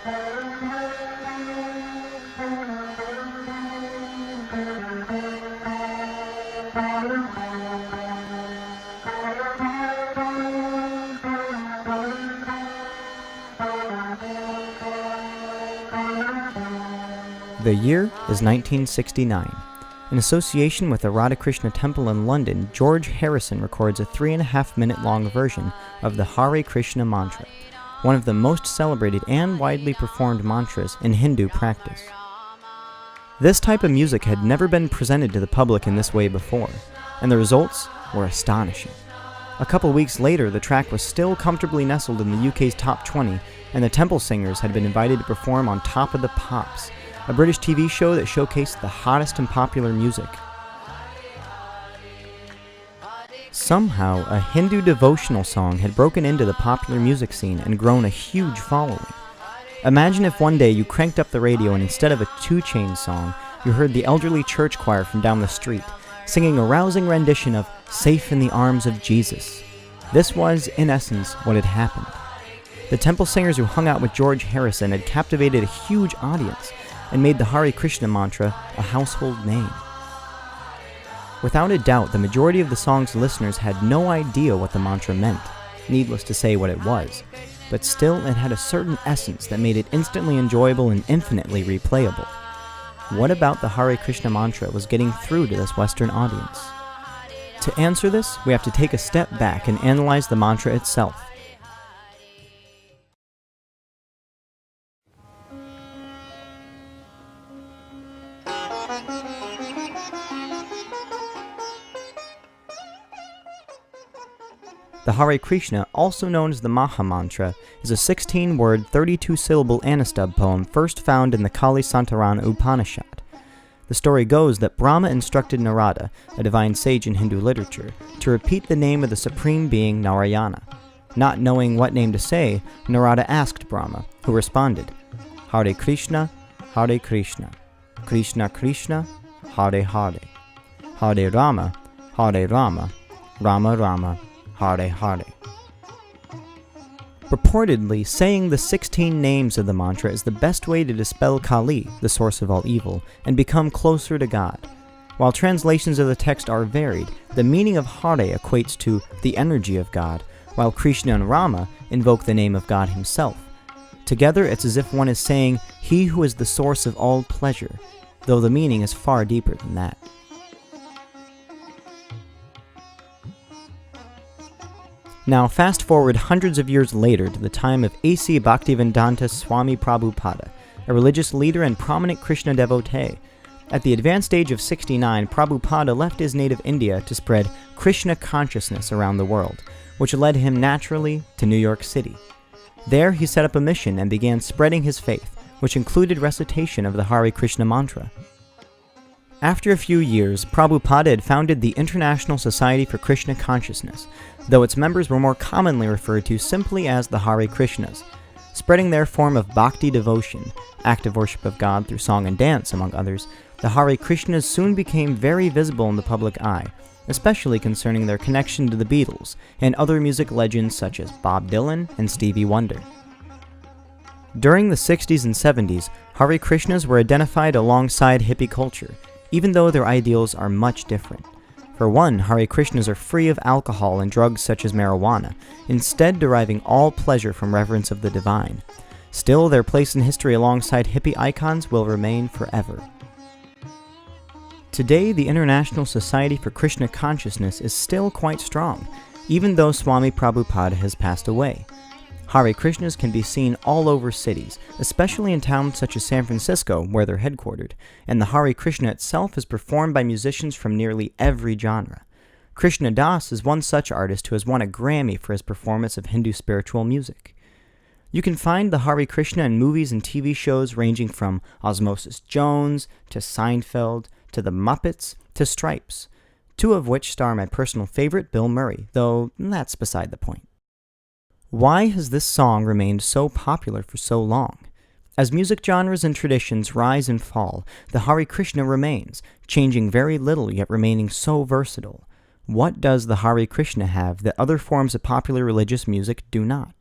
The year is 1969. In association with the Hare Krishna temple in London, George Harrison records a 3.5-minute long version of the Hare Krishna mantra, one of the most celebrated and widely performed mantras in Hindu practice. This type of music had never been presented to the public in this way before, and the results were astonishing. A couple weeks later, the track was still comfortably nestled in the UK's top 20, and the Temple Singers had been invited to perform on Top of the Pops, a British TV show that showcased the hottest and popular music. Somehow, a Hindu devotional song had broken into the popular music scene and grown a huge following. Imagine if one day you cranked up the radio and instead of a 2 Chainz song, you heard the elderly church choir from down the street singing a rousing rendition of Safe in the Arms of Jesus. This was, in essence, what had happened. The Temple Singers who hung out with George Harrison had captivated a huge audience and made the Hare Krishna mantra a household name. Without a doubt, the majority of the song's listeners had no idea what the mantra meant, needless to say what it was, but still it had a certain essence that made it instantly enjoyable and infinitely replayable. What about the Hare Krishna mantra was getting through to this Western audience? To answer this, we have to take a step back and analyze the mantra itself. The Hare Krishna, also known as the Maha Mantra, is a 16-word, 32-syllable Anastub poem first found in the Kali Santarana Upanishad. The story goes that Brahma instructed Narada, a divine sage in Hindu literature, to repeat the name of the supreme being Narayana. Not knowing what name to say, Narada asked Brahma, who responded, Hare Krishna, Hare Krishna, Krishna Krishna, Hare Hare, Hare Rama, Rama Rama, Hare Hare. Purportedly, saying the 16 names of the mantra is the best way to dispel Kali, the source of all evil, and become closer to God. While translations of the text are varied, the meaning of Hare equates to the energy of God, while Krishna and Rama invoke the name of God himself. Together, it's as if one is saying, He who is the source of all pleasure, though the meaning is far deeper than that. Now, fast forward hundreds of years later to the time of A.C. Bhaktivedanta Swami Prabhupada, a religious leader and prominent Krishna devotee. At the advanced age of 69, Prabhupada left his native India to spread Krishna consciousness around the world, which led him naturally to New York City. There, he set up a mission and began spreading his faith, which included recitation of the Hare Krishna mantra. After a few years, Prabhupada had founded the International Society for Krishna Consciousness, though its members were more commonly referred to simply as the Hare Krishnas. Spreading their form of bhakti devotion, active worship of God through song and dance, among others, the Hare Krishnas soon became very visible in the public eye, especially concerning their connection to the Beatles and other music legends such as Bob Dylan and Stevie Wonder. During the 60s and 70s, Hare Krishnas were identified alongside hippie culture, even though their ideals are much different. For one, Hare Krishnas are free of alcohol and drugs such as marijuana, instead deriving all pleasure from reverence of the divine. Still, their place in history alongside hippie icons will remain forever. Today, the International Society for Krishna Consciousness is still quite strong, even though Swami Prabhupada has passed away. Hare Krishnas can be seen all over cities, especially in towns such as San Francisco, where they're headquartered, and the Hare Krishna itself is performed by musicians from nearly every genre. Krishna Das is one such artist who has won a Grammy for his performance of Hindu spiritual music. You can find the Hare Krishna in movies and TV shows ranging from Osmosis Jones, to Seinfeld, to The Muppets, to Stripes, 2 of which star my personal favorite, Bill Murray, though that's beside the point. Why has this song remained so popular for so long? As music genres and traditions rise and fall, the Hare Krishna remains, changing very little yet remaining so versatile. What does the Hare Krishna have that other forms of popular religious music do not?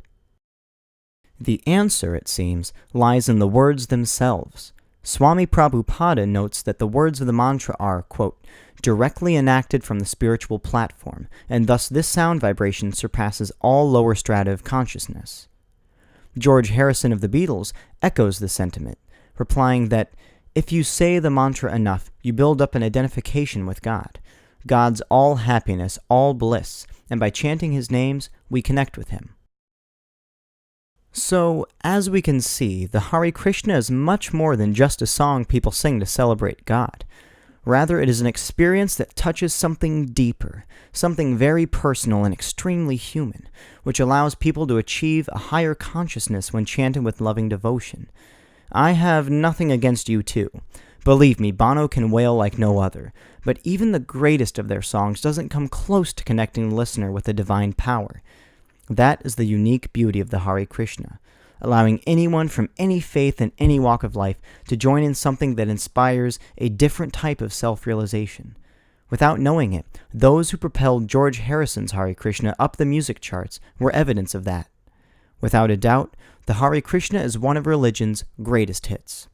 The answer, it seems, lies in the words themselves. Swami Prabhupada notes that the words of the mantra are, quote, directly enacted from the spiritual platform, and thus this sound vibration surpasses all lower strata of consciousness. George Harrison of the Beatles echoes the sentiment, replying that, if you say the mantra enough, you build up an identification with God. God's all happiness, all bliss, and by chanting his names, we connect with him. So, as we can see, the Hare Krishna is much more than just a song people sing to celebrate God. Rather, it is an experience that touches something deeper, something very personal and extremely human, which allows people to achieve a higher consciousness when chanted with loving devotion. I have nothing against U2. Believe me, Bono can wail like no other, but even the greatest of their songs doesn't come close to connecting the listener with the divine power. That is the unique beauty of the Hare Krishna, allowing anyone from any faith and any walk of life to join in something that inspires a different type of self-realization. Without knowing it, those who propelled George Harrison's Hare Krishna up the music charts were evidence of that. Without a doubt, the Hare Krishna is one of religion's greatest hits.